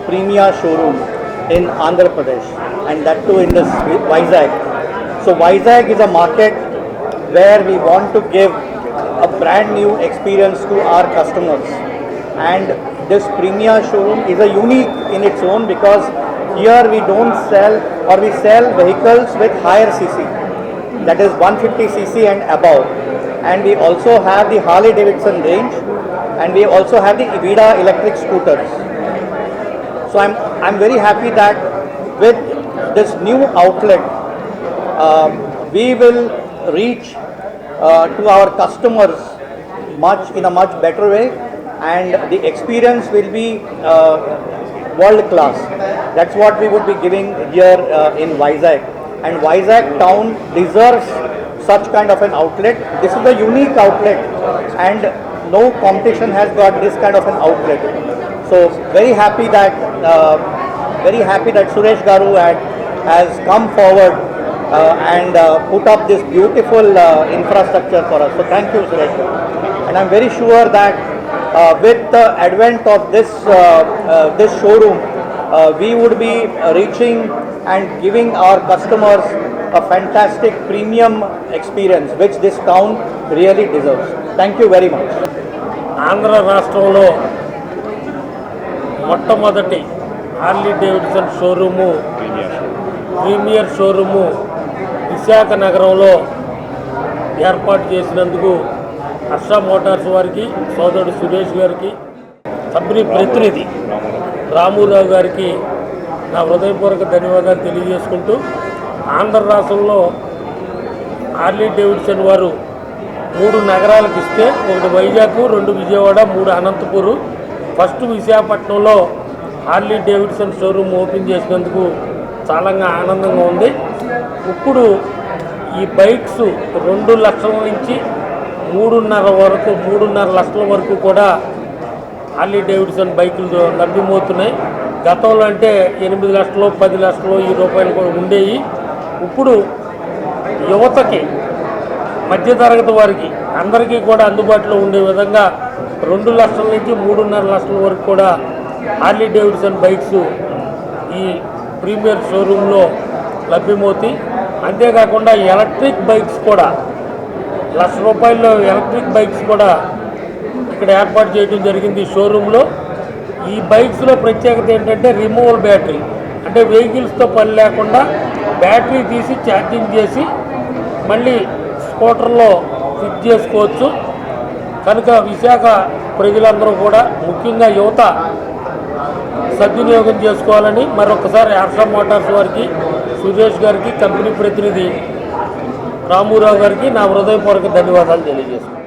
Premier showroom in Andhra Pradesh, and that too in this Vizag. So Vizag is a market where we want to give a brand new experience to our customers, and this Premier showroom is a unique in its own because here we don't sell, or we sell vehicles with higher cc, that is 150cc and above, and we also have the Harley Davidson range, and we also have the Evida electric scooters. So I'm very happy that with this new outlet, we will reach to our customers in a much better way, and the experience will be world class. That's what we would be giving here in Vizag, and Vizag town deserves such kind of an outlet. This is a unique outlet, and no competition has got this kind of an outlet. So very happy that Suresh Garu has come forward and put up this beautiful infrastructure for us. So thank you, Suresh Garu. And I'm very sure that with the advent of this showroom, we would be reaching and giving our customers a fantastic premium experience, which this town really deserves. Thank you very much. Andhra Rashtralo మొట్టమొదటి Harley Davidson showroom premier showroom Visakha నగరంలో ఏర్పాటు చేసినందుకు Harsha Motors వారికి, సోదరుడు సురేష్ గారికి, company ప్రతినిధి రామారావు గారికి నా హృదయపూర్వక ధన్యవాదాలు తెలియజేసుకుంటూ, ఆంధ్ర రాష్ట్రంలో హార్లీ డేవిడ్సన్ వారు 3 నగరాలకు ఇస్తే, 1 వైజాగ్, 2 విజయవాడ, 3 అనంతపూరు, ఫస్ట్ విశాఖపట్నంలో హార్లీ డేవిడ్సన్ షోరూమ్ ఓపెన్ చేసినందుకు చాలా ఆనందంగా ఉంది. ఇప్పుడు ఈ బైక్స్ 2 లక్షల నుంచి 3.5 లక్షల వరకు కూడా హార్లీ డేవిడ్సన్ బైకులు లభ్యమవుతున్నాయి. గతంలో అంటే 8 లక్షలు, 10 లక్షలు ఈ రూపాయలు కూడా ఉండేవి. ఇప్పుడు యువతకి, మధ్యతరగతి వారికి అందరికీ కూడా అందుబాటులో ఉండే విధంగా 2 లక్షల నుంచి 3.5 లక్షల వరకు కూడా హార్లీ డేవిడ్సన్ బైక్స్ ఈ ప్రీమియర్ షోరూంలో లభ్యమవుతాయి. అంతేకాకుండా ఎలక్ట్రిక్ బైక్స్ కూడా ₹1,00,000 ఎలక్ట్రిక్ బైక్స్ కూడా ఇక్కడ ఏర్పాటు చేయడం జరిగింది ఈ షోరూంలో. ఈ బైక్స్లో ప్రత్యేకత ఏంటంటే రిమూవల్ బ్యాటరీ, అంటే వెహికల్స్తో పని లేకుండా బ్యాటరీ తీసి ఛార్జింగ్ చేసి మళ్ళీ స్కూటర్లో ఫిట్ చేసుకోవచ్చు. కనుక విశాఖ ప్రజలందరూ కూడా ముఖ్యంగా యువత సద్వినియోగం చేసుకోవాలని మరొకసారి హర్ష మోటార్స్ వారికి, సురేష్ గారికి, కంపెనీ ప్రతినిధి రామూరావు గారికి నా హృదయపూర్వక ధన్యవాదాలు తెలియజేస్తున్నాను.